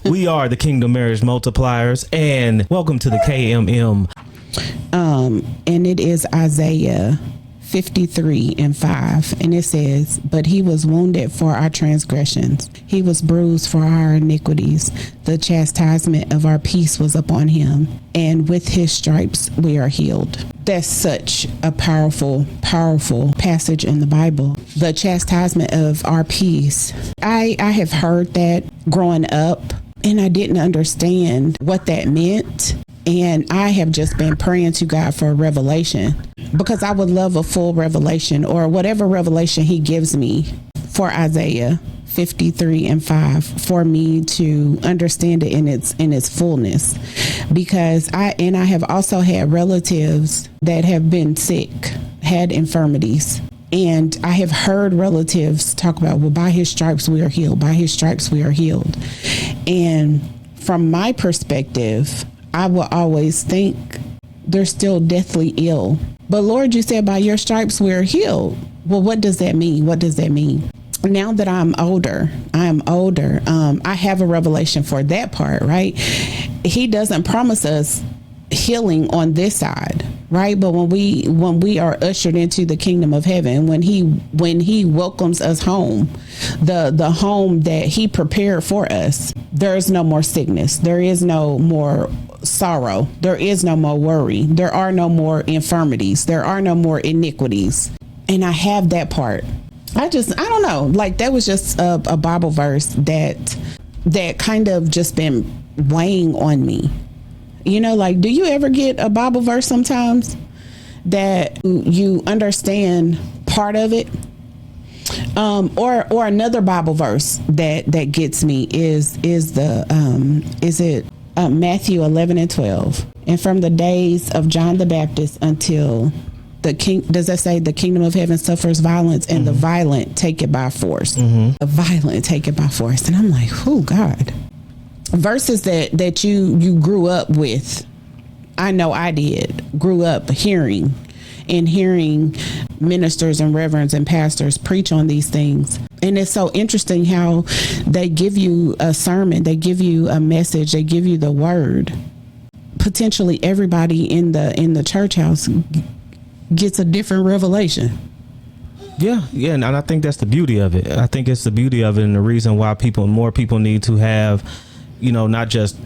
We are the Kingdom Marriage Multipliers, and welcome to the KMM. And it is Isaiah 53:5, and it says, "But he was wounded for our transgressions, he was bruised for our iniquities. The chastisement of our peace was upon him, and with his stripes we are healed." That's such a powerful passage in the Bible. The chastisement of our peace. I have heard that growing up, and I didn't understand what that meant. And I have just been praying to God for a revelation, because I would love a full revelation, or whatever revelation he gives me for Isaiah 53:5, for me to understand it in its fullness. Because I have also had relatives that have been sick, had infirmities. And I have heard relatives talk about, well, by his stripes we are healed. By his stripes we are healed. And from my perspective, I will always think they're still deathly ill. But Lord, you said by your stripes we're healed. Well, what does that mean? What does that mean? Now that I'm older, I have a revelation for that part, right? He doesn't promise us healing on this side, right? But when we are ushered into the kingdom of heaven, when he welcomes us home, the home that he prepared for us, there is no more sickness, there is no more sorrow, there is no more worry, there are no more infirmities, there are no more iniquities. And I have that part. I don't know, like that was just a Bible verse that kind of just been weighing on me. You know, like, do you ever get a Bible verse sometimes that you understand part of it? Or another Bible verse that gets me is Matthew 11:12. And from the days of John the Baptist until does that say the kingdom of heaven suffers violence, and the violent take it by force? The violent take it by force. And I'm like, oh God. Verses that you grew up with. I know I grew up hearing ministers and reverends and pastors preach on these things. And it's so interesting how they give you a sermon, they give you a message, they give you the word. Potentially everybody in the church house gets a different revelation. Yeah, and I think that's the beauty of it. I think it's the beauty of it, and the reason why more people need to have, not just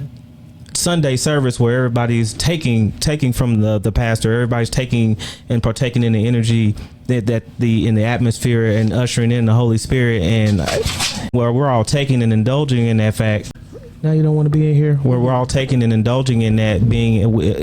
Sunday service where everybody's taking from the pastor, everybody's taking and partaking in the energy that in the atmosphere and ushering in the Holy Spirit, and where we're all taking and indulging in that fact. Now you don't want to be in here, where we're all taking and indulging in that, being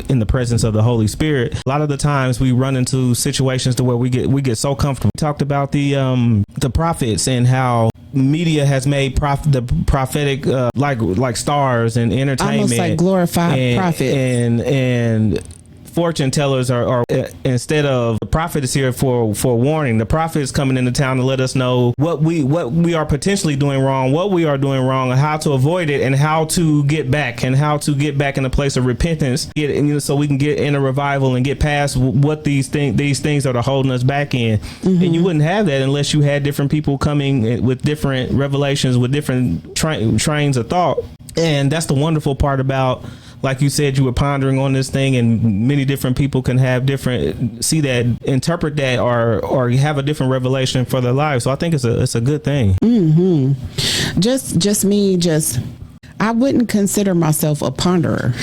in the presence of the Holy Spirit. A lot of the times we run into situations to where we get so comfortable. We talked about the prophets and how media has made the prophetic like stars and entertainment, almost like glorified prophets and fortune tellers are instead of the prophet is here for warning. The prophet is coming into town to let us know what we are potentially doing wrong, what we are doing wrong, and how to avoid it, and how to get back in a place of repentance, so we can get in a revival and get past what these things that are holding us back in. And you wouldn't have that unless you had different people coming with different revelations, with different trains of thought. And that's the wonderful part about, like you said, you were pondering on this thing, and many different people can have see that, interpret that, or have a different revelation for their lives. So I think it's a good thing. Just me, I wouldn't consider myself a ponderer.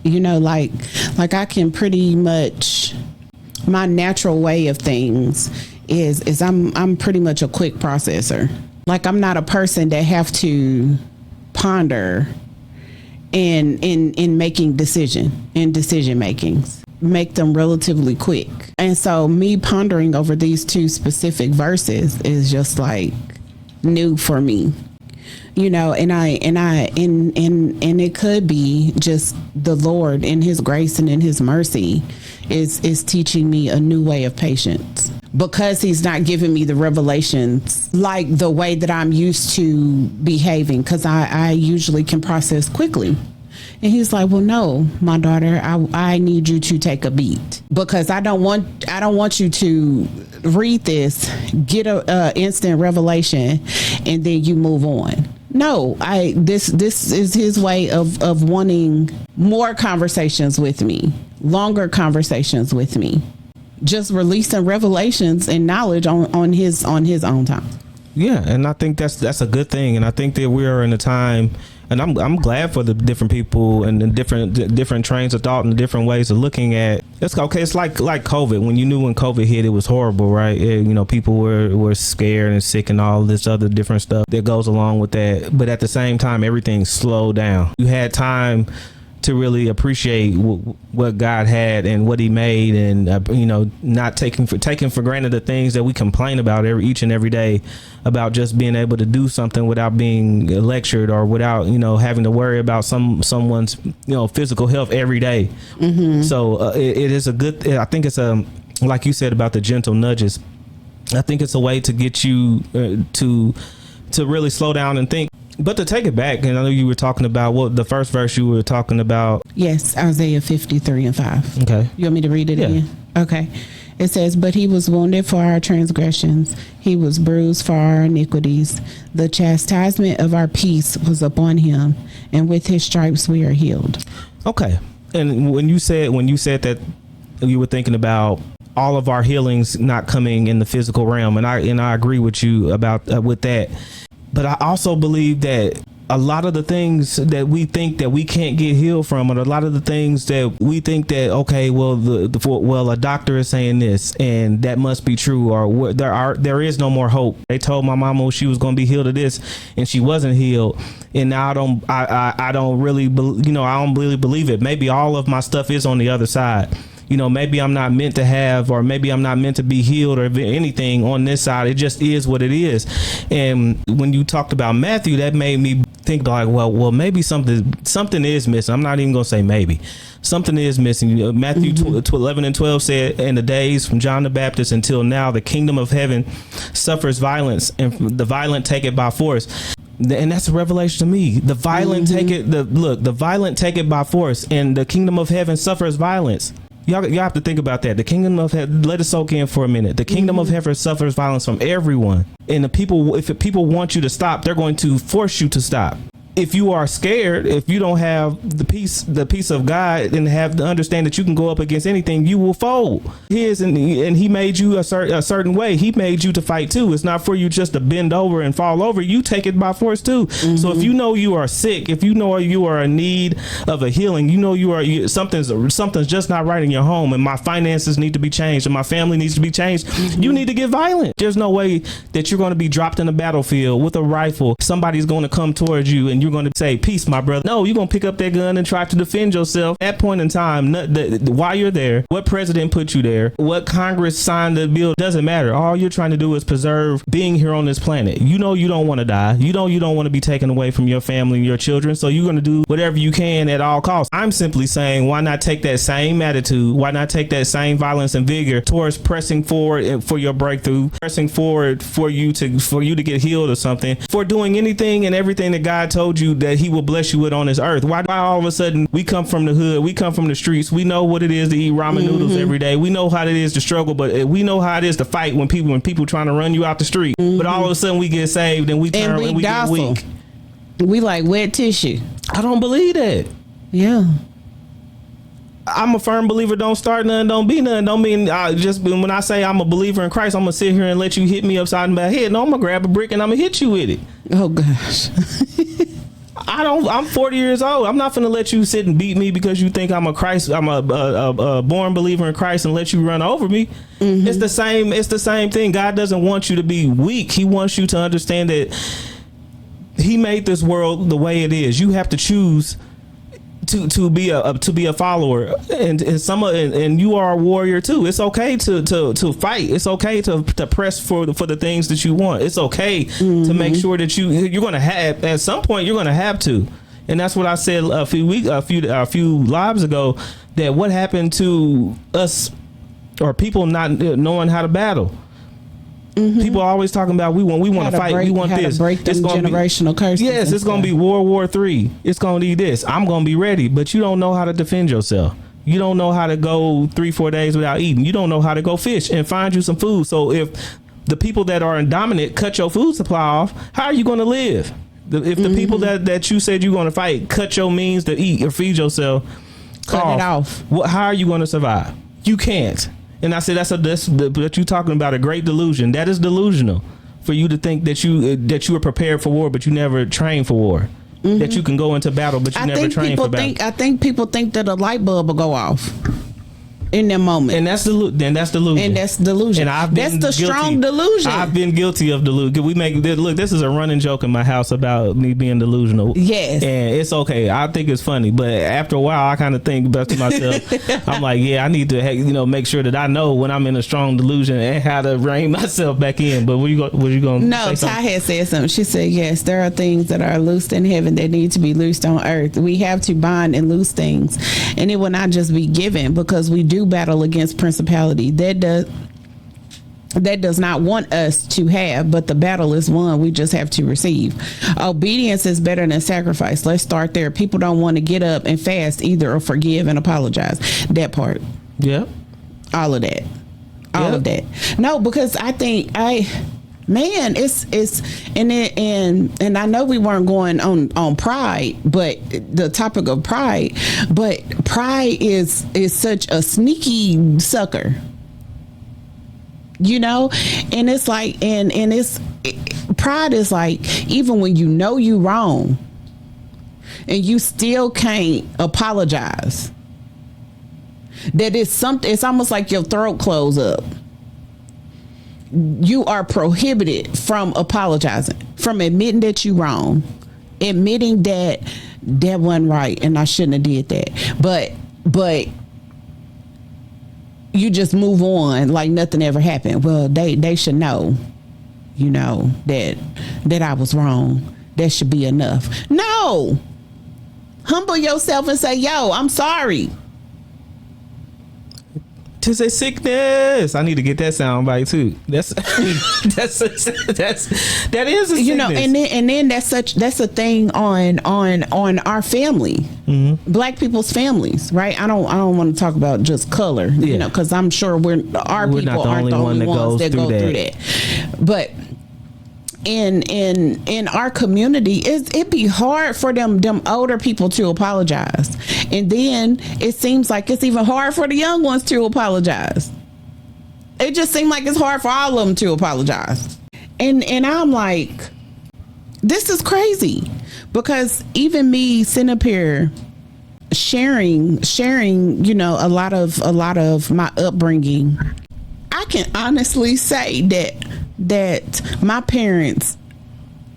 Like I can pretty much, my natural way of things is I'm pretty much a quick processor. Like I'm not a person that have to ponder in making decision makings, make them relatively quick. And so me pondering over these two specific verses is just like new for me, and it could be just the Lord in his grace and in his mercy is teaching me a new way of patience, because he's not giving me the revelations like the way that I'm used to behaving, because I usually can process quickly. And he's like, well, no, my daughter, I need you to take a beat, because I don't want you to read this, get a instant revelation, and then you move on. No, this is his way of wanting more conversations with me, longer conversations with me, just releasing revelations and knowledge on his own time. Yeah, and I think that's a good thing, and I think that we are in a time, and I'm glad for the different people and the different trains of thought and the different ways of looking at. It's okay. It's like COVID. When you knew when COVID hit, it was horrible, right? People were scared and sick and all this other different stuff that goes along with that. But at the same time, everything slowed down. You had time to really appreciate what God had and what he made, and not taking for granted the things that we complain about each and every day, about just being able to do something without being lectured or without having to worry about someone's physical health every day. Mm-hmm. So it is a good. I think it's like you said about the gentle nudges. I think it's a way to get you to really slow down and think. But to take it back, and I know you were talking about the first verse you were talking about. Yes, Isaiah 53:5. Okay. You want me to read it again? Okay. It says, "But he was wounded for our transgressions. He was bruised for our iniquities. The chastisement of our peace was upon him, and with his stripes we are healed." Okay. And when you said that, you were thinking about all of our healings not coming in the physical realm, and I agree with you about with that. But I also believe that a lot of the things that we think that we can't get healed from, or a lot of the things that we think that, okay, well, a doctor is saying this and that must be true, or there is no more hope. They told my mama she was going to be healed of this and she wasn't healed. And now I don't really believe it. Maybe all of my stuff is on the other side. Maybe I'm not meant to have, or maybe I'm not meant to be healed or anything on this side. It just is what it is. And when you talked about Matthew, that made me think like, well, maybe something is missing. I'm not even going to say maybe. Something is missing. Matthew 11:12 said, "In the days from John the Baptist until now, the kingdom of heaven suffers violence, and the violent take it by force." And that's a revelation to me. The violent take it by force, and the kingdom of heaven suffers violence. Y'all have to think about that. The kingdom of heaven, let it soak in for a minute. The kingdom of heaven suffers violence from everyone. And if people want you to stop, they're going to force you to stop. If you are scared, if you don't have the peace of God, and have to understand that you can go up against anything, you will fold. And he made you a certain way. He made you to fight too. It's not for you just to bend over and fall over. You take it by force too. Mm-hmm. So if you know you are sick, if you know you are in need of a healing, something's just not right in your home, and my finances need to be changed, and my family needs to be changed. Mm-hmm. You need to get violent. There's no way that you're going to be dropped in a battlefield with a rifle. Somebody's going to come towards you, and you're going to say, "Peace, my brother." No, you're going to pick up that gun and try to defend yourself. At that point in time, why you're there, what president put you there, what Congress signed the bill, doesn't matter. All you're trying to do is preserve being here on this planet. You don't want to die. You don't want to be taken away from your family and your children. So you're going to do whatever you can at all costs. I'm simply saying, why not take that same attitude? Why not take that same violence and vigor towards pressing forward for your breakthrough, pressing forward for you to get healed or something, for doing anything and everything that God told you that he will bless you with on this earth. Why all of a sudden we come from the hood, we come from the streets, we know what it is to eat ramen noodles every day, we know how it is to struggle, but we know how it is to fight when people trying to run you out the street. But all of a sudden we get saved and we get weak. We like wet tissue. I don't believe that. Yeah. I'm a firm believer. Don't start nothing, don't be nothing. Don't mean just when I say I'm a believer in Christ, I'm gonna sit here and let you hit me upside the head. No, I'm gonna grab a brick and I'm gonna hit you with it. Oh gosh. I'm 40 years old. I'm not gonna let you sit and beat me because you think I'm a born believer in Christ and let you run over me. Mm-hmm. It's the same thing. God doesn't want you to be weak. He wants you to understand that he made this world the way it is. You have to choose to be a follower, and you are a warrior too. It's okay to fight. It's okay to press for the things that you want. It's okay to make sure that you're going to have, at some point you're going to have to. And that's what I said a few lives ago, that what happened to us, or people not knowing how to battle. Mm-hmm. People are always talking about we want to fight, we want this. To break them generational curses. Yes, it's going to be World War III. It's going to be this. I'm going to be ready, but you don't know how to defend yourself. You don't know how to go 3-4 days without eating. You don't know how to go fish and find you some food. So if the people that are dominant cut your food supply off, how are you going to live? If the people that you said you're going to fight cut your means to eat or feed yourself, cut it off. How are you going to survive? You can't. And I said but you talking about a great delusion. That is delusional for you to think that you were prepared for war, but you never trained for war. That you can go into battle, but you never trained for battle. I think people think that a light bulb will go off in that moment, and that's delusion. And that's delusion. And that's the strong delusion. I've been guilty of delusion. Look, this is a running joke in my house about me being delusional. Yes, and it's okay. I think it's funny, but after a while, I kind of think back to myself. I'm like, yeah, I need to make sure that I know when I'm in a strong delusion and how to rein myself back in. But what you going? No, Ty had said something. She said, yes, there are things that are loosed in heaven that need to be loosed on earth. We have to bind and loose things, and it will not just be given, because we do battle against principality that does not want us to have, but the battle is won. We just have to receive. Obedience is better than sacrifice. Let's start there. People don't want to get up and fast either, or forgive and apologize. That part. Yeah. All of that. All of that. No, because I think it's and I know we weren't going on pride, but the topic of pride, but pride is such a sneaky sucker, and it's like pride is like, even when you know you wrong and you still can't apologize, that it's almost like your throat close up. You are prohibited from apologizing, from admitting that you wrong, admitting that wasn't right and I shouldn't have did that. But you just move on like nothing ever happened. Well, they should know, that I was wrong. That should be enough. No. Humble yourself and say, yo, I'm sorry. To say sickness, I need to get that sound bite too. That is a sickness. and then that's a thing on our family, Black people's families, right? I don't want to talk about just color, because I'm sure our people aren't the only ones that go through that. But in our community, it'd be hard for them older people to apologize, and then it seems like it's even hard for the young ones to apologize. It just seems like it's hard for all of them to apologize, and I'm like, this is crazy, because even me sitting up here sharing a lot of my upbringing, I can honestly say that my parents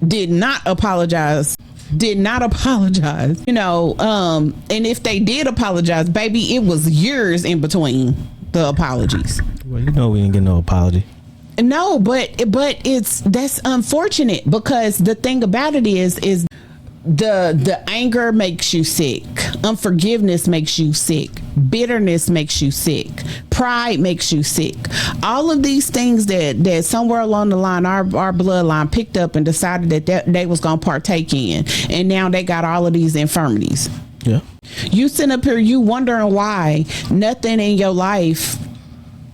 did not apologize, and if they did apologize, baby, it was years in between the apologies. Well, we didn't get no apology. No, but that's unfortunate, because the thing about it is the anger makes you sick, unforgiveness makes you sick, bitterness makes you sick, pride makes you sick. All of these things that somewhere along the line our bloodline picked up and decided that they was gonna partake in, and now they got all of these infirmities. Yeah. You sit up here, you wondering why nothing in your life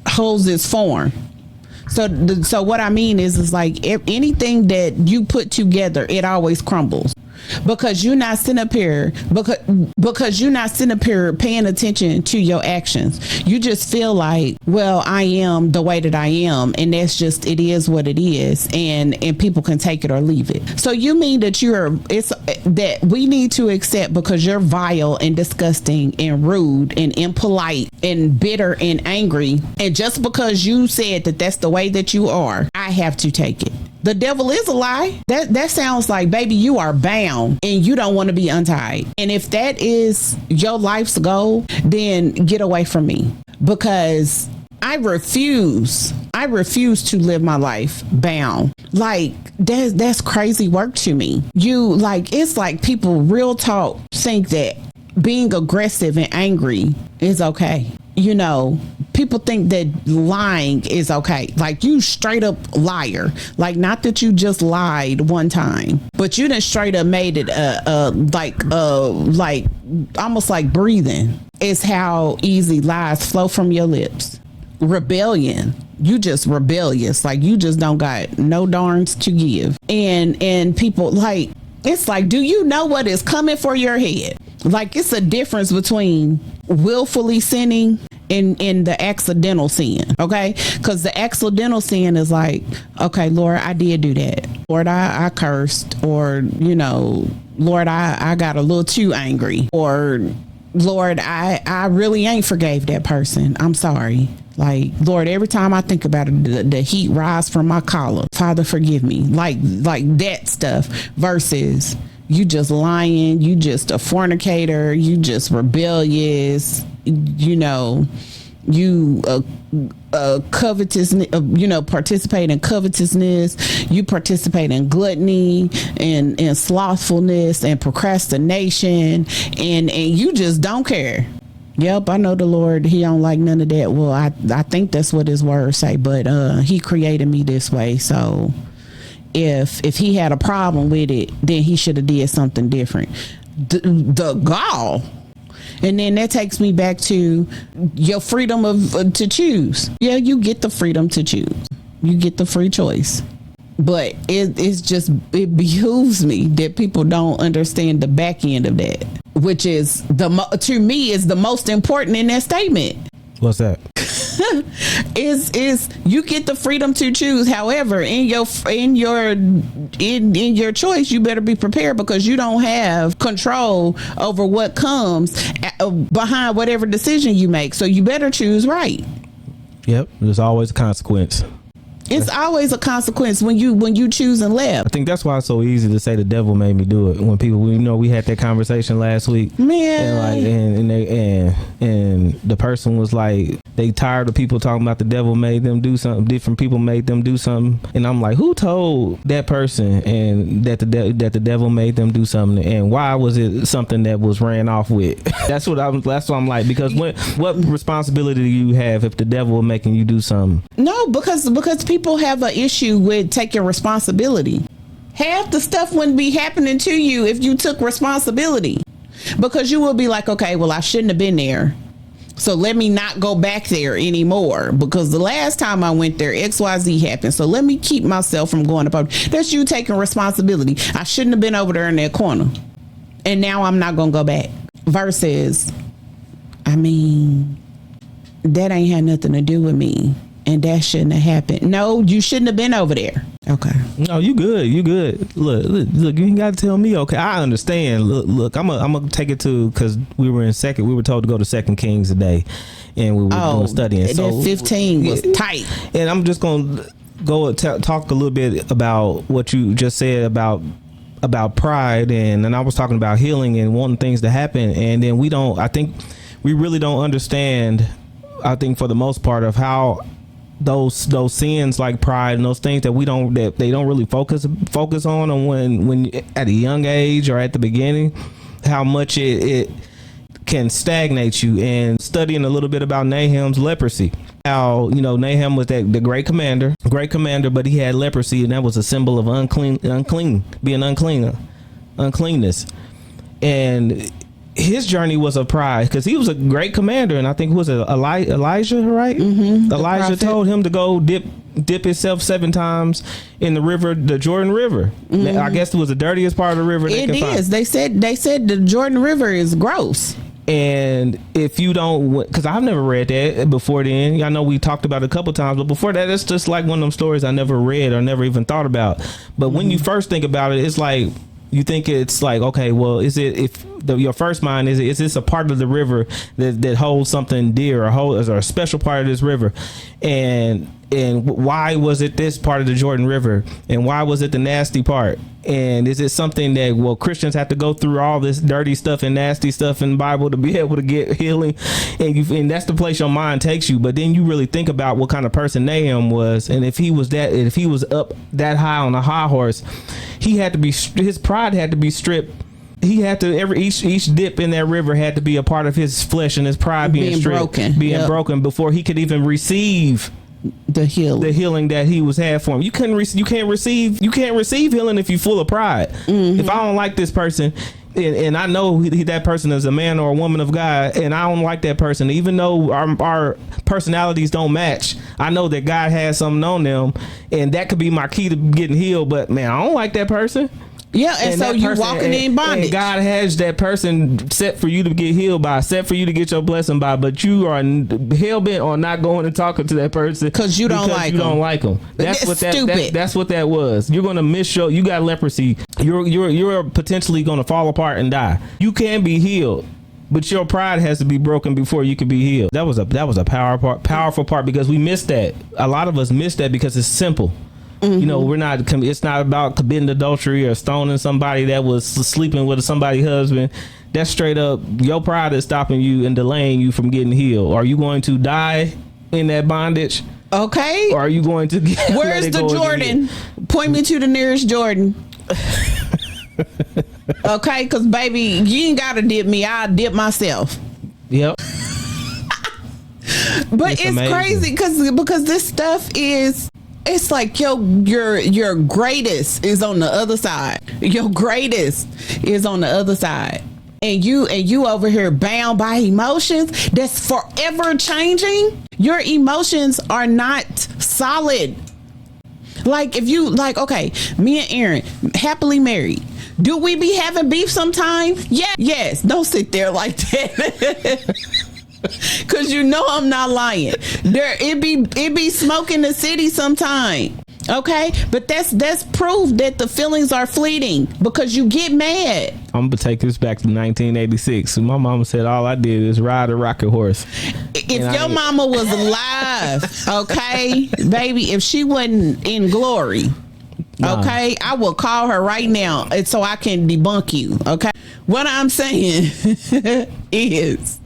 holds its form. So what I mean is like, if anything that you put together, it always crumbles. Because you're not sitting up here paying attention to your actions. You just feel like, well, I am the way that I am, and that's just, it is what it is, and people can take it or leave it. So you mean that that we need to accept, because you're vile and disgusting and rude and impolite and bitter and angry, and just because you said that that's the way that you are, I have to take it. The devil is a lie. That sounds like, baby, you are bound and you don't want to be untied. And if that is your life's goal, then get away from me, because I refuse to live my life bound. Like, that's crazy work to me. It's like people real talk think that being aggressive and angry is okay. People think that lying is okay. Like, you straight up liar. Like, not that you just lied one time, but you done straight up made it like almost like breathing is how easy lies flow from your lips. Rebellion. You just rebellious. Like, you just don't got no darns to give. And people, like, It's like, do you know what is coming for your head? Like, it's a difference between willfully sinning and the accidental sin, okay? Because the accidental sin is like, okay, Lord, I did do that. Lord, I cursed, or, you know, Lord, I got a little too angry, or Lord, I really ain't forgave that person. I'm sorry. Like, Lord, every time I think about it, the heat rise from my collar. Father, forgive me. Like that stuff versus you just lying, you just a fornicator, you just rebellious, you know, you covetous, you know, participate in covetousness, you participate in gluttony and slothfulness and procrastination, and you just don't care. Yep, I know the Lord, he don't like none of that. Well, I think that's what his words say, but he created me this way, so if he had a problem with it, then he should have did something different. The gall. And then that takes me back to your freedom of to choose. Yeah, you get the freedom to choose. You get the free choice. But it behooves me that people don't understand the back end of that, which is to me is the most important in that statement. What's that? is you get the freedom to choose. However, in your choice, you better be prepared, because you don't have control over what comes behind whatever decision you make. So you better choose right. Yep, there's always a consequence. It's always a consequence when you choose and left. I think that's why it's so easy to say the devil made me do it. When people, we had that conversation last week, man, and the person was like, they tired of people talking about the devil made them do something. Different people made them do something, and I'm like, who told that person and that the devil made them do something, and why was it something that was ran off with? That's what I'm like, because what responsibility do you have if the devil is making you do something? No, because people have an issue with taking responsibility. Half the stuff wouldn't be happening to you if you took responsibility, because you will be like, okay, well, I shouldn't have been there, so let me not go back there anymore, because the last time I went there, XYZ happened, so let me keep myself from going up. That's you taking responsibility. I shouldn't have been over there in that corner, and now I'm not gonna go back. Versus, I mean, that ain't had nothing to do with me, and that shouldn't have happened. No, you shouldn't have been over there. Okay. No, you good. You good. Look, you ain't got to tell me. Okay, I understand. Look, I'm gonna take it to, because we were told to go to 2 Kings today, and we were doing studying. So that 15 was tight. And I'm just gonna go talk a little bit about what you just said about pride, and I was talking about healing and wanting things to happen, and then I think we really don't understand, I think, for the most part, of how those sins like pride and those things that they don't really focus on when at a young age or at the beginning, how much it can stagnate you. And studying a little bit about Nahum's leprosy, how, Nahum was the great commander, but he had leprosy, and that was a symbol of uncleanness. And his journey was a pride, because he was a great commander, and I think Elijah, right? Mm-hmm, Elijah told him to go dip himself 7 times in the river, the Jordan River. Mm-hmm. I guess it was the dirtiest part of the river. It is. They said the Jordan River is gross. And if you don't, because I've never read that before then. I know we talked about it a couple times, but before that, it's just like one of them stories I never read or never even thought about. But when you first think about it, it's like, you think it's like, okay, well, is it, your first mind is this a part of the river that holds something dear, or a special part of this river, and why was it this part of the Jordan River, and why was it the nasty part, and is it something that, well, Christians have to go through all this dirty stuff and nasty stuff in the Bible to be able to get healing, and that's the place your mind takes you. But then you really think about what kind of person Nahum was, and if he was up that high on a high horse, his pride had to be stripped. He had to each dip in that river had to be a part of his flesh and his pride being stripped, broken before he could even receive the healing that he had for him. You can't receive healing if you're full of pride. Mm-hmm. If I don't like this person, and I know that person is a man or a woman of God, and I don't like that person, even though our personalities don't match, I know that God has something on them, and that could be my key to getting healed. But man, I don't like that person. Yeah, and so that you person- walking in bondage. and God has that person set for you to get healed by, set for you to get your blessing by, but you are hell bent on not going and talking to that person because you don't like them. That's what stupid. that's what that was. You're gonna miss you got leprosy. You're potentially gonna fall apart and die. You can be healed, but your pride has to be broken before you can be healed. That was a powerful part because we missed that. A lot of us missed that because it's simple. You know, it's not about committing adultery or stoning somebody that was sleeping with somebody's husband. That's straight up your pride is stopping you and delaying you from getting healed. Are you going to die in that bondage? Okay. Or are you going to get Where's the Jordan? Point me to the nearest Jordan. Okay, because baby, you ain't gotta dip me. I'll dip myself. Yep. But it's crazy because this stuff is. It's like your greatest is on the other side. Your greatest is on the other side. And you over here bound by emotions that's forever changing. Your emotions are not solid. Like if you okay, me and Aaron, happily married. Do we be having beef sometime? Yeah. Yes. Don't sit there like that. Cause you know I'm not lying. It be smoke in the city sometime. Okay, but that's proof that the feelings are fleeting because you get mad. I'm gonna take this back to 1986. My mama said all I did is ride a rocket horse. If your mama was alive, okay, baby, if she wasn't in glory, okay, I will call her right now so I can debunk you. Okay, what I'm saying is.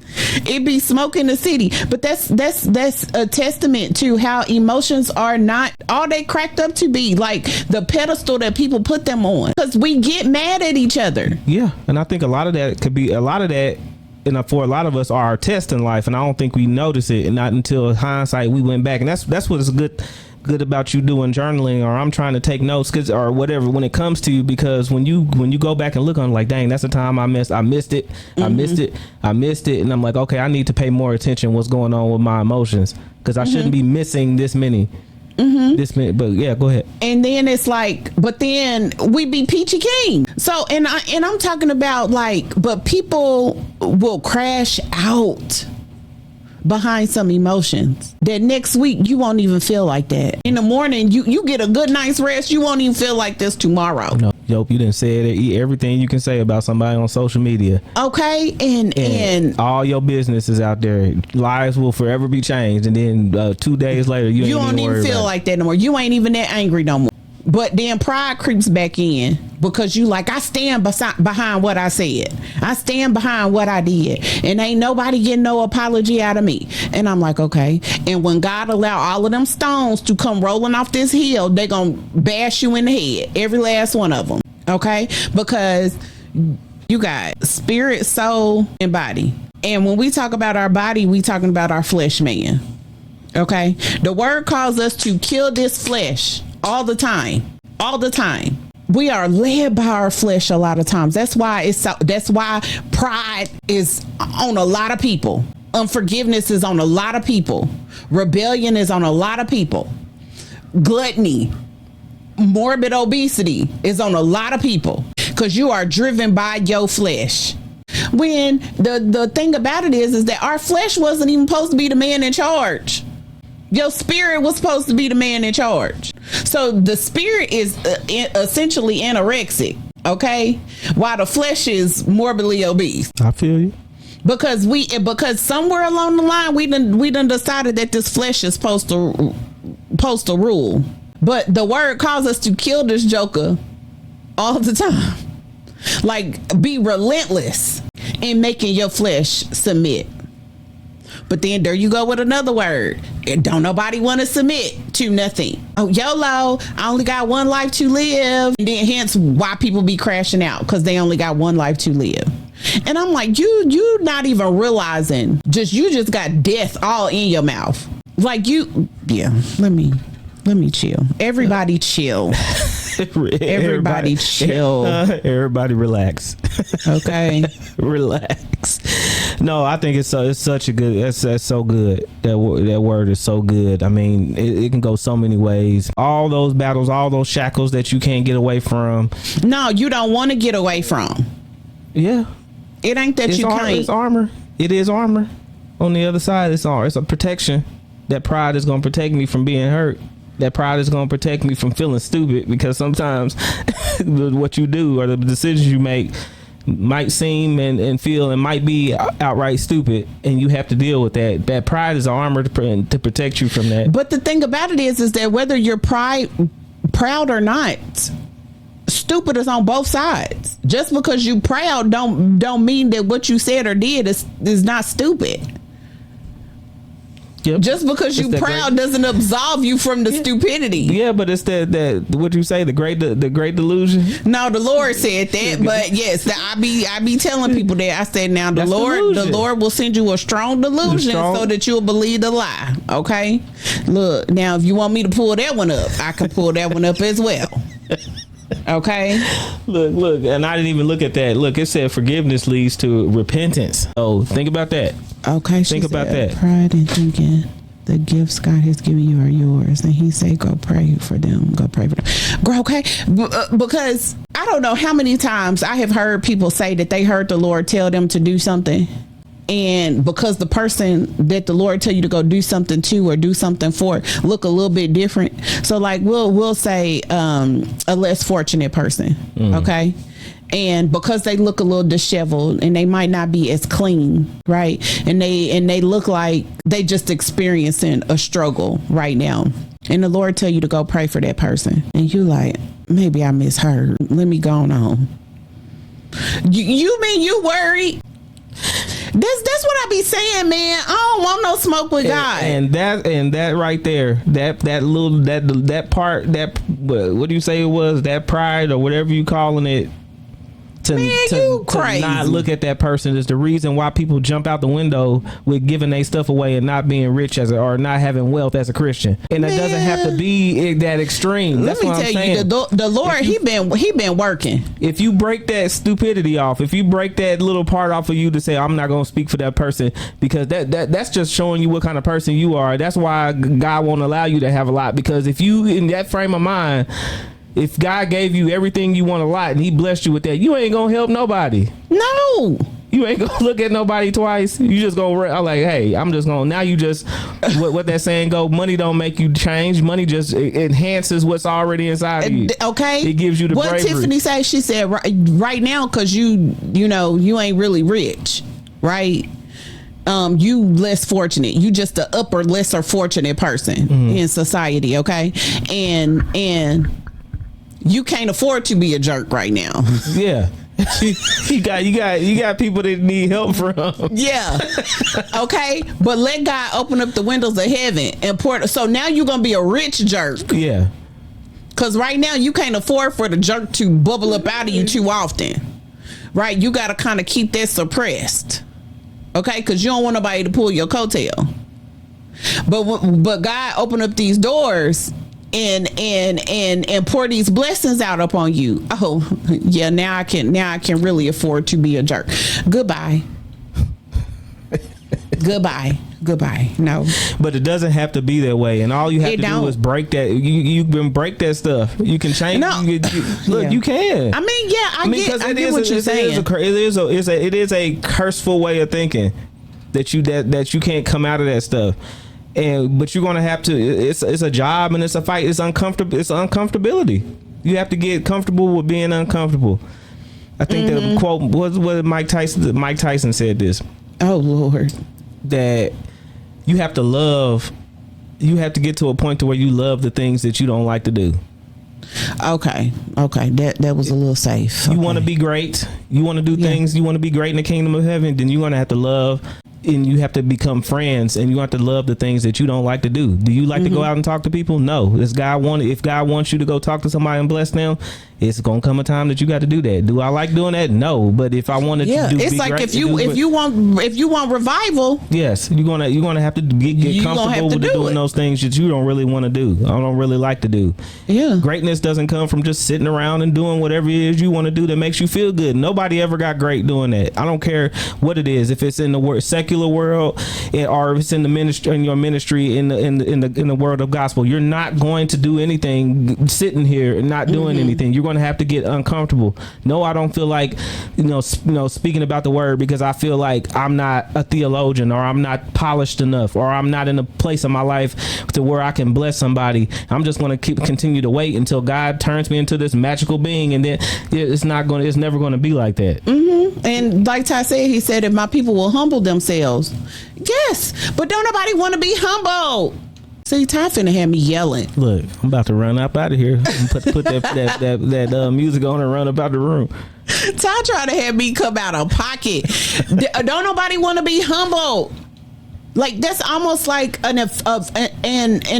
It be smoke in the city, but that's a testament to how emotions are not all they cracked up to be, like the pedestal that people put them on, because we get mad at each other. Yeah, and I think a lot of that and for a lot of us are our test in life, and I don't think we notice it, and not until hindsight we went back, and that's what is good about you doing journaling, or I'm trying to take notes or whatever when it comes to you, because when you go back and look on, like, dang, that's the time I missed it, and I'm like, okay, I need to pay more attention what's going on with my emotions, because I shouldn't be missing this many. But yeah, go ahead. And then it's like, but then we be peachy keen. So and I'm talking about but people will crash out behind some emotions that next week you won't even feel like that. In the morning you get a good night's rest, you won't even feel like this tomorrow. No, you didn't say everything you can say about somebody on social media. Okay, and all your business is out there. Lives will forever be changed, and then 2 days later you don't even feel like that no more. You ain't even that angry no more. But then pride creeps back in because you I stand behind what I said. I stand behind what I did. And ain't nobody getting no apology out of me. And I'm like, okay. And when God allow all of them stones to come rolling off this hill, they gonna bash you in the head. Every last one of them. Okay? Because you got spirit, soul, and body. And when we talk about our body, we talking about our flesh man. Okay? The word calls us to kill this flesh. All the time. We are led by our flesh a lot of times. That's why pride is on a lot of people. Unforgiveness is on a lot of people. Rebellion is on a lot of people. Gluttony, morbid obesity is on a lot of people because you are driven by your flesh. When the thing about it is that our flesh wasn't even supposed to be the man in charge. Your spirit was supposed to be the man in charge. So the spirit is essentially anorexic, okay? While the flesh is morbidly obese. I feel you. Because somewhere along the line we done decided that this flesh is supposed to rule. But the word calls us to kill this joker all the time. Like, be relentless in making your flesh submit. But then there you go with another word. Don't nobody want to submit to nothing. Oh, YOLO, I only got one life to live. And then hence why people be crashing out, because they only got one life to live. And I'm like, you not even realizing, you just got death all in your mouth. Like let me chill. Everybody chill. Everybody chill. Everybody relax. Okay. Relax. No, I think it's such a good. That's so good. That word is so good. I mean, it can go so many ways. All those battles, all those shackles that you can't get away from. No, you don't want to get away from. Yeah, it ain't that you can't. It's armor. It is armor. On the other side, it's a protection. That pride is going to protect me from being hurt. That pride is going to protect me from feeling stupid, because sometimes what you do or the decisions you make might seem and feel and might be outright stupid, and you have to deal with that. That pride is armor to protect you from that. But the thing about it is that whether you're proud or not, stupid is on both sides. Just because you proud don't mean that what you said or did is not stupid. Yep. Just because you proud doesn't absolve you from the stupidity. Yeah, but it's that what you say, the great delusion. No, the Lord said that, but yes, I be telling people that. I said, now the Lord will send you a strong delusion so that you'll believe the lie. Okay, look, now if you want me to pull that one up, I can pull that one up as well. Okay. Look, and I didn't even look at that. Look, it said forgiveness leads to repentance. Oh, think about that. Okay, think about that. Pride in thinking the gifts God has given you are yours, and He said, "Go pray for them. Go pray for them." Okay, because I don't know how many times I have heard people say that they heard the Lord tell them to do something, and because the person that the Lord tell you to go do something to or do something for look a little bit different. So, like we'll say a less fortunate person, okay. And because they look a little disheveled and they might not be as clean, right? And they look like they just experiencing a struggle right now. And the Lord tell you to go pray for that person. And you like, maybe I misheard. Let me go on. You mean you worried? That's what I be saying, man. I don't want no smoke with God. And that right there, that part, what do you say it was? That pride or whatever you calling it. To not look at that person is the reason why people jump out the window with giving their stuff away and not being rich or not having wealth as a Christian. And it doesn't have to be that extreme. That's what I'm saying. Let me tell you, the Lord, he been working. If you break that stupidity off, if you break that little part off of you to say, I'm not going to speak for that person, because that's just showing you what kind of person you are. That's why God won't allow you to have a lot, because if you in that frame of mind, if God gave you everything you want a lot and He blessed you with that, you ain't gonna help nobody. No, you ain't gonna look at nobody twice. You just gonna like, hey, I'm just gonna. Now you just what that saying go. Money don't make you change. Money just enhances what's already inside of you. Okay, it gives you the bravery. What Tiffany said, she said right now, because you ain't really rich, right? You less fortunate. You just the upper lesser fortunate person in society. Okay, and you can't afford to be a jerk right now. Yeah. you got people that need help from. Yeah. Okay. But let God open up the windows of heaven and pour. So now you're gonna be a rich jerk. Yeah. Cause right now you can't afford for the jerk to bubble up out of you too often. Right? You gotta kind of keep that suppressed. Okay, because you don't want nobody to pull your coattail. But God open up these doors and pour these blessings out upon you. Oh yeah, now I can really afford to be a jerk. Goodbye. No, but it doesn't have to be that way, and all you have to do is break that. You can break that stuff. You can change. No. You can. I mean, yeah, I get what you're saying. It is a curseful way of thinking that you can't come out of that stuff. But you're gonna have to. It's a job and it's a fight. It's uncomfortable. It's uncomfortability. You have to get comfortable with being uncomfortable. I think the quote was what Mike Tyson said this. Oh Lord, that you have to love. You have to get to a point to where you love the things that you don't like to do. Okay, that was a little safe. You want to be great. You want to do things. You want to be great in the kingdom of heaven. Then you're gonna have to love and you have to become friends, and you have to love the things that you don't like to do. Do you like to go out and talk to people? No. If God wants you to go talk to somebody and bless them, it's gonna come a time that you got to do that. Do I like doing that? No. But if I wanted to do, it's like great, if you want revival, yes, you're gonna have to get comfortable with doing those things that you don't really want to do. I don't really like to do. Yeah, greatness doesn't come from just sitting around and doing whatever it is you want to do that makes you feel good. Nobody ever got great doing that. I don't care what it is. If it's in the secular world, or if it's in the ministry, in your ministry, in the world of gospel, you're not going to do anything sitting here and not doing anything. You're going to have to get uncomfortable. No, I don't feel like speaking about the word because I feel like I'm not a theologian, or I'm not polished enough, or I'm not in a place in my life to where I can bless somebody. I'm just going to continue to wait until God turns me into this magical being, and then it's never going to be like that. And like Ty said, he said, if my people will humble themselves, yes, but don't nobody want to be humble. See, Ty finna have me yelling. Look, I'm about to run up out of here. Put that music on and run up out the room. Ty trying to have me come out of pocket. Don't nobody want to be humble. Like, that's almost like an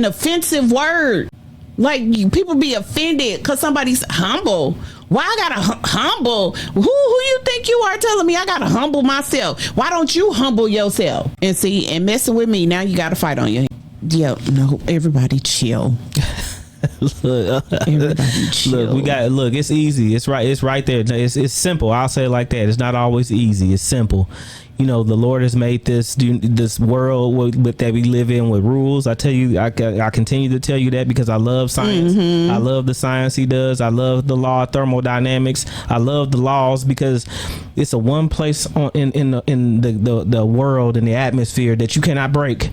offensive word. Like, people be offended because somebody's humble. Why I gotta humble? Who you think you are telling me I gotta humble myself? Why don't you humble yourself? And see, and messing with me, now you gotta fight on your hands. Yeah, no, everybody chill. Everybody chill. Look, it's easy. It's right there. It's simple. I'll say it like that. It's not always easy. It's simple. The Lord has made this world that we live in with rules. I tell you, I continue to tell you that because I love science. I love the science he does. I love the law of thermodynamics. I love the laws because it's a one place in the world, in the atmosphere, that you cannot break.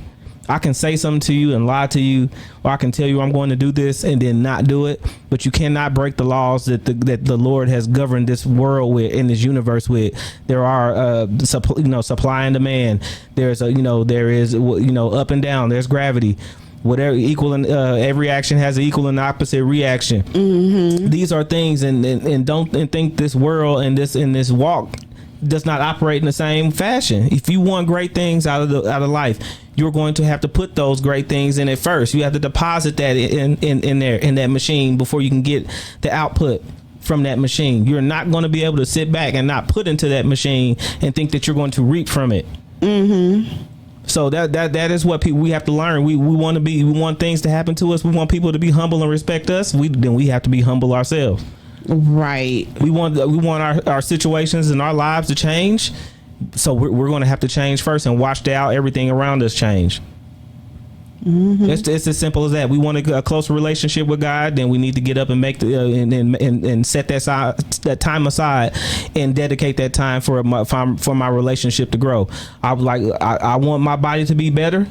I can say something to you and lie to you, or I can tell you I'm going to do this and then not do it, but you cannot break the laws that the Lord has governed this world with, in this universe with. There are supply and demand. There's there is up and down. There's gravity. Whatever every action has an equal and opposite reaction. These are things, and don't think this world and this walk does not operate in the same fashion. If you want great things out of life, you're going to have to put those great things in it first. You have to deposit that in there, in that machine, before you can get the output from that machine. You're not going to be able to sit back and not put into that machine and think that you're going to reap from it. So that is what we have to learn. We want things to happen to us. We want people to be humble and respect us. Then we have to be humble ourselves. Right. We want our situations and our lives to change. So we're going to have to change first and watch out everything around us change. It's as simple as that. We want a closer relationship with God, then we need to get up and make and set that time aside and dedicate that time for my relationship to grow. I want my body to be better.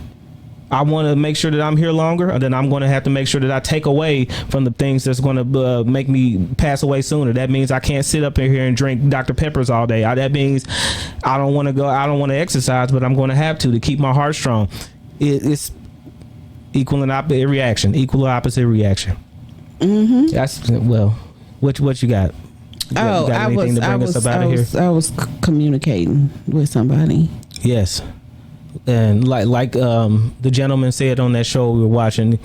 I want to make sure that I'm here longer, and then I'm going to have to make sure that I take away from the things that's going to make me pass away sooner. That means I can't sit up in here and drink Dr. Peppers all day. That means I don't want to exercise, but I'm going to have to keep my heart strong. It's equal and opposite reaction. That's what you got? I was communicating with somebody. Yes. And like the gentleman said on that show we were watching,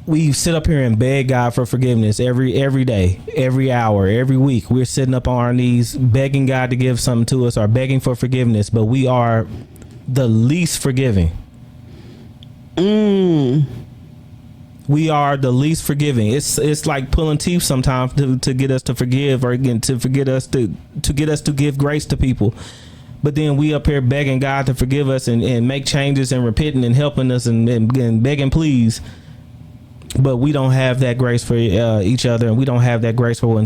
we sit up here and beg God for forgiveness every day, every hour, every week. We're sitting up on our knees begging God to give something to us, or begging for forgiveness, but we are the least forgiving. We are the least forgiving. It's like pulling teeth sometimes to get us to forgive, or again to get us to give grace to people. But then we up here begging God to forgive us and make changes and repenting and helping us and begging please. But we don't have that grace for each other, and we don't have that grace for when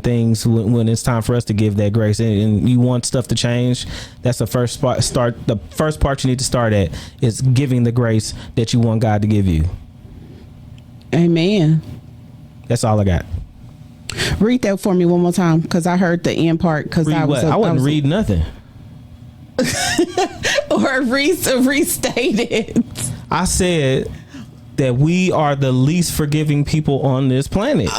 it's time for us to give that grace. And you want stuff to change, that's the first start. The first part you need to start at is giving the grace that you want God to give you. Amen. That's all I got. Read that for me one more time, because I heard the end part. Because I wasn't read nothing. Or restate it. I said that we are the least forgiving people on this planet.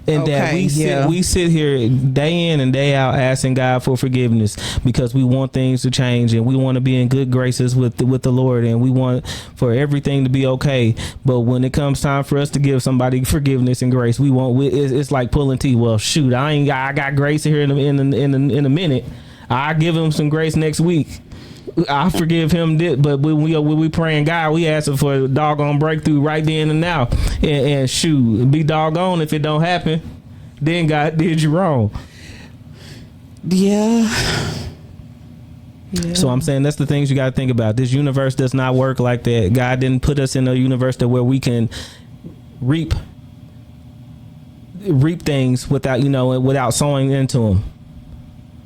And that we sit here day in and day out asking God for forgiveness because we want things to change and we want to be in good graces with the Lord and we want for everything to be okay. But when it comes time for us to give somebody forgiveness and grace, we won't. It's like pulling teeth. Well, shoot, I got grace here in a minute. I give him some grace next week. I forgive him, but when we praying God, we asking for a doggone breakthrough right then and now. And shoot, be doggone if it don't happen, then God did you wrong. Yeah. So I'm saying that's the things you got to think about. This universe does not work like that. God didn't put us in a universe that where we can reap things without sowing into them.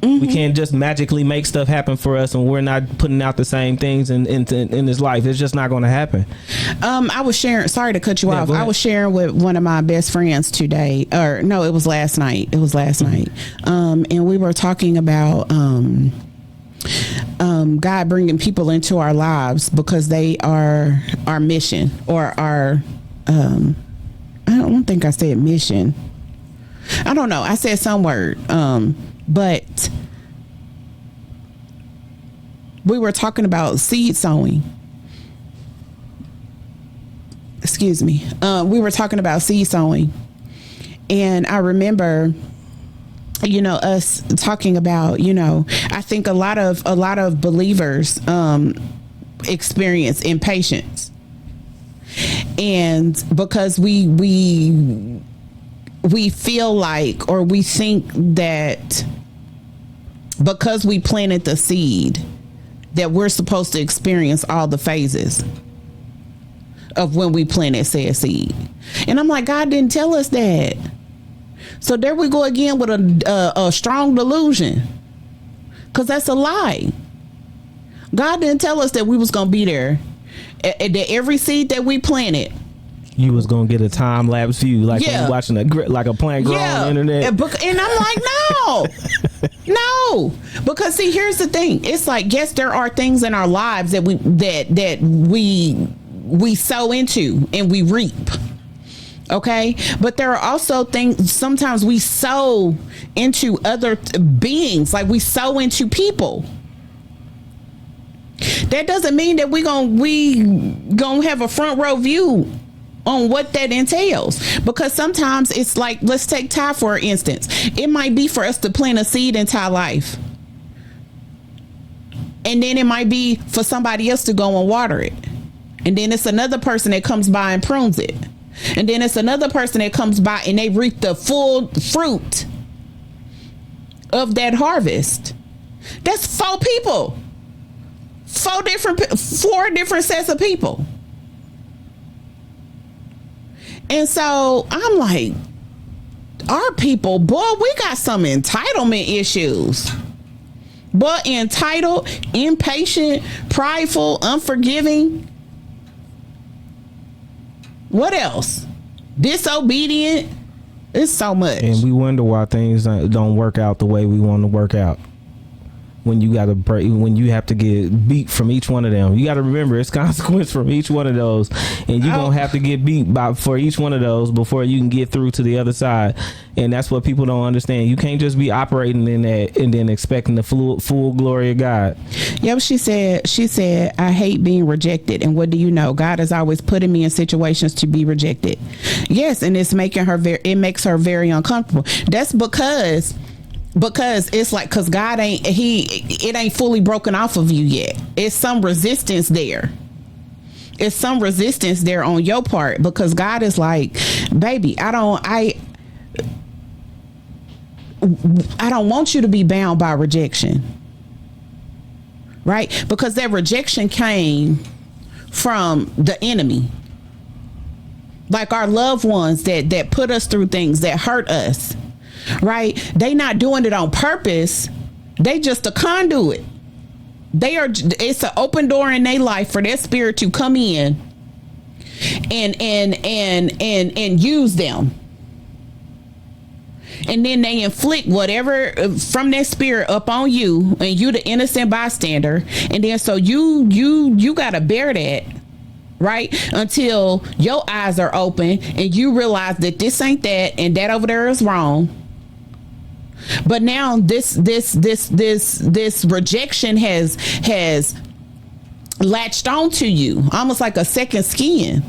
We can't just magically make stuff happen for us, and we're not putting out the same things in this life. It's just not going to happen. I was sharing. Sorry to cut you off. I was sharing with one of my best friends today, or no, it was last night. And we were talking about God bringing people into our lives because they are our mission or our. I don't think I said mission. I don't know. I said some word. But we were talking about seed sowing. Excuse me. We were talking about seed sowing. And I remember, us talking about, I think a lot of believers experience impatience. And because we feel like, or we think that because we planted the seed that we're supposed to experience all the phases of when we planted said seed. And I'm like, God didn't tell us that. So there we go again with a strong delusion, because that's a lie. God didn't tell us that we was going to be there, that every seed that we planted, you was gonna get a time lapse view, like when you're watching a plant grow on the internet. And I'm like, no, because see, here's the thing. It's like, yes, there are things in our lives that we sow into and we reap. Okay, but there are also things. Sometimes we sow into other beings, like we sow into people. That doesn't mean that we gonna have a front row view on what that entails, because sometimes it's like, let's take Ty for instance. It might be for us to plant a seed in Ty life, and then it might be for somebody else to go and water it, and then it's another person that comes by and prunes it, and then it's another person that comes by and they reap the full fruit of that harvest. That's four people, four different sets of people. And so I'm like, our people, boy, we got some entitlement issues. Boy, entitled, impatient, prideful, unforgiving. What else? Disobedient. It's so much. And we wonder why things don't work out the way we want to work out. When you have to get beat from each one of them, you got to remember it's consequence from each one of those, and you're gonna have to get beat for each one of those before you can get through to the other side. And that's what people don't understand. You can't just be operating in that and then expecting the full glory of God. Yep, she said, I hate being rejected, and what do you know? God is always putting me in situations to be rejected. Yes, and it makes her very uncomfortable. That's because it's like, because God it ain't fully broken off of you yet. It's some resistance there. It's some resistance there on your part, because God is like, baby, I don't want you to be bound by rejection. Right? Because that rejection came from the enemy. Like our loved ones that put us through things, that hurt us. Right? They not doing it on purpose. They just a conduit. It's an open door in their life for their spirit to come in and use them. And then they inflict whatever from their spirit up on you, and you the innocent bystander. And then so you gotta bear that right? Until your eyes are open and you realize that this ain't that and that over there is wrong. But now this rejection has latched onto you, almost like a second skin.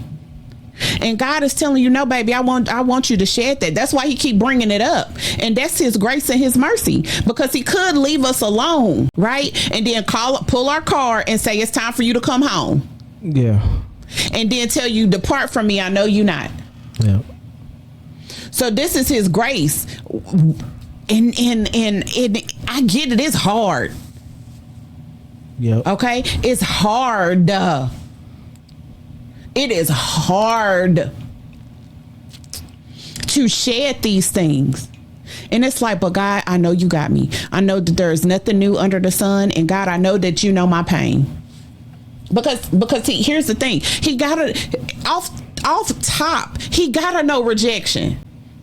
And God is telling you, no, baby, I want you to shed that. That's why he keep bringing it up. And that's his grace and his mercy, because he could leave us alone, right? And then pull our car and say, it's time for you to come home. Yeah. And then tell you, depart from me, I know you not. Yeah. So this is his grace. And I get it, it's hard. Yeah. Okay? It's hard. It is hard to shed these things. And it's like, but God, I know you got me. I know that there's nothing new under the sun. And God, I know that you know my pain. Because here's the thing. He gotta, off top, he gotta know rejection.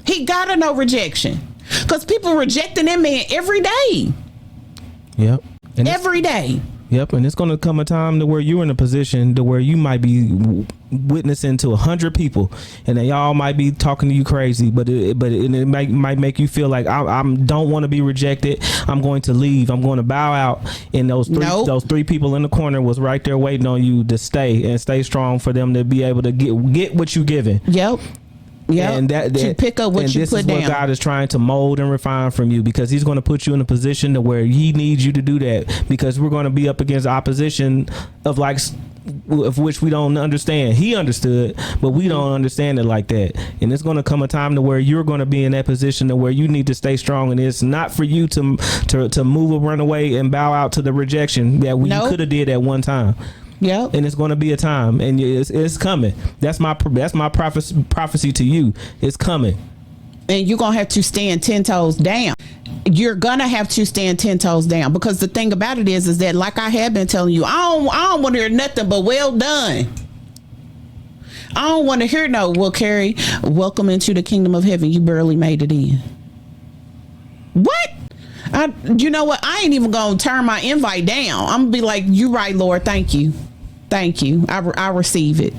He gotta know rejection. Because people rejecting that man every day. Yep. And every day. Yep, and it's going to come a time to where you're in a position to where you might be witnessing to 100 people, and they all might be talking to you crazy, but it might make you feel like I don't want to be rejected. I'm going to leave. I'm going to bow out. And those three people in the corner was right there waiting on you to stay strong for them to be able to get what you giving. Yep. Yeah, and that to pick up what you put down. This is what God is trying to mold and refine from you, because he's going to put you in a position to where he needs you to do that, because we're going to be up against opposition of which we don't understand. He understood, but we don't understand it like that. And it's going to come a time to where you're going to be in that position to where you need to stay strong, and it's not for you to move or run away and bow out to the rejection that you could have did at one time. Yeah, and it's going to be a time, and it's coming. That's my prophecy to you. It's coming, and you're gonna have to stand 10 toes down. You're gonna have to stand 10 toes down, because the thing about it is that, like I have been telling you, I don't want to hear nothing but well done. I don't want to hear no, well, Carrie, welcome into the kingdom of heaven. You barely made it in. What? You know what? I ain't even gonna turn my invite down. I'm gonna be like, you right, Lord. Thank you. I receive it.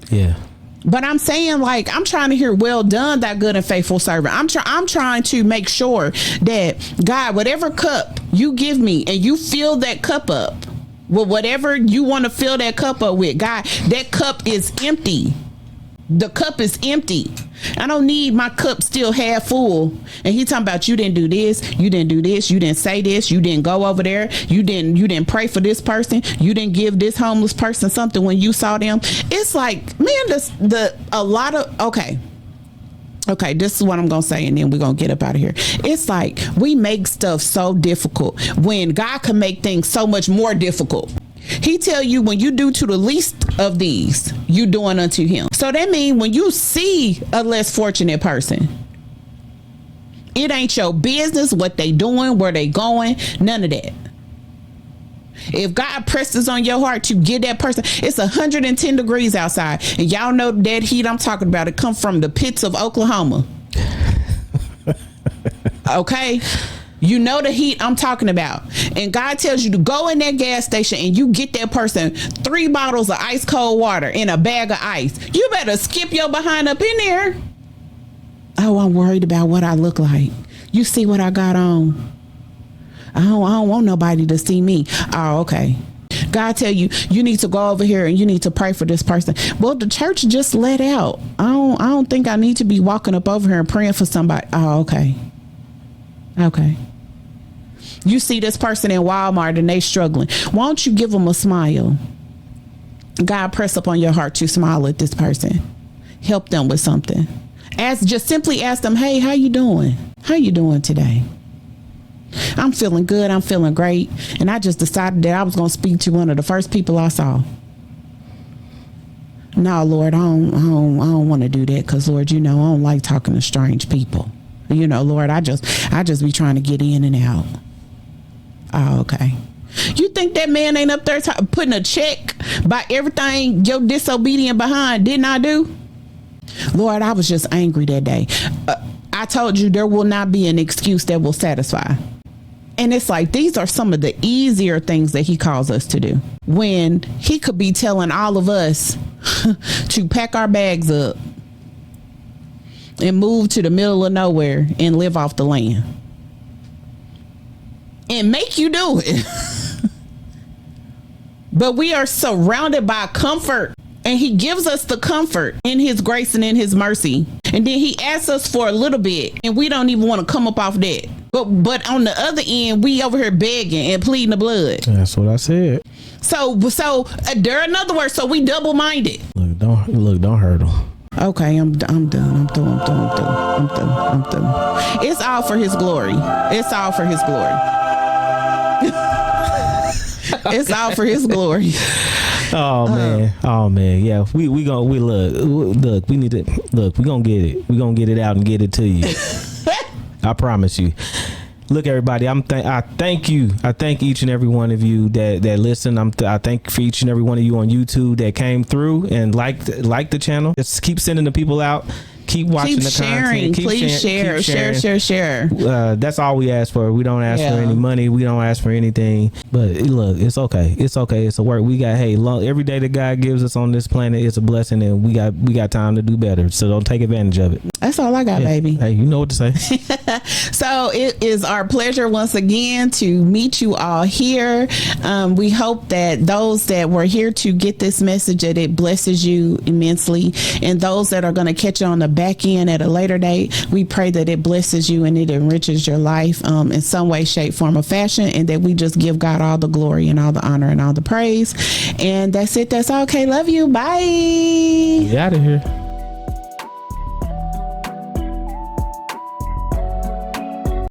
Yeah. But I'm saying, like, I'm trying to hear, well done, thy good and faithful servant. I'm trying to make sure that, God, whatever cup you give me and you fill that cup up with whatever you want to fill that cup up with, God, that cup is empty. The cup is empty. I don't need my cup still half full. And he talking about, you didn't do this, you didn't do this, you didn't say this, you didn't go over there, you didn't pray for this person, you didn't give this homeless person something when you saw them. It's like, man, okay, this is what I'm gonna say, and then we're gonna get up out of here. It's like we make stuff so difficult when God can make things so much more difficult. He tell you, when you do to the least of these, you doing unto him. So that means when you see a less fortunate person, it ain't your business what they doing, where they going, none of that. If God presses on your heart to get that person, it's 110 degrees outside, and y'all know that heat I'm talking about, it come from the pits of Oklahoma. Okay? You know the heat I'm talking about. And God tells you to go in that gas station and you get that person 3 bottles of ice cold water in a bag of ice. You better skip your behind up in there. Oh, I'm worried about what I look like. You see what I got on? I don't want nobody to see me. Oh, okay. God tell you, you need to go over here and you need to pray for this person. Well, the church just let out. I don't think I need to be walking up over here and praying for somebody. Oh, okay. Okay. You see this person in Walmart and they struggling. Why don't you give them a smile? God press up on your heart to smile at this person. Help them with something. Just simply ask them, hey, how you doing? How you doing today? I'm feeling good. I'm feeling great. And I just decided that I was going to speak to one of the first people I saw. No, Lord, I don't want to do that, because, Lord, you know, I don't like talking to strange people. You know, Lord, I just be trying to get in and out. Oh, okay. You think that man ain't up there putting a check by everything your disobedient behind didn't I do? Lord, I was just angry that day. I told you there will not be an excuse that will satisfy. And it's like, these are some of the easier things that he calls us to do, when he could be telling all of us to pack our bags up and move to the middle of nowhere and live off the land and make you do it. But we are surrounded by comfort, and he gives us the comfort in his grace and in his mercy. And then he asks us for a little bit, and we don't even want to come up off that. But on the other end, we over here begging and pleading the blood. That's what I said. So there another word. So we double-minded. Don't hurt him. Okay, I'm done. I'm through. It's all for his glory. It's all for his glory. It's all for his glory. Oh man. Yeah, we need to look. We gonna get it. We gonna get it out and get it to you. I promise you. Look, everybody, I thank you. I thank each and every one of you that listen. I thank for each and every one of you on YouTube that came through and liked the channel. Just keep sending the people out. Keep watching the content. Please share. That's all we ask for. We don't ask for any money. We don't ask for anything. But look, it's okay. It's okay. It's a work. We got every day that God gives us on this planet is a blessing, and we got time to do better. So don't take advantage of it. That's all I got, baby. Hey, you know what to say. So it is our pleasure once again to meet you all here. We hope that those that were here to get this message, that it blesses you immensely, and those that are going to catch it on the back end at a later date, we pray that it blesses you and it enriches your life in some way, shape, form, or fashion, and that we just give God all the glory and all the honor and all the praise. And that's it. That's all. Okay. Love you. Bye. Get out of here.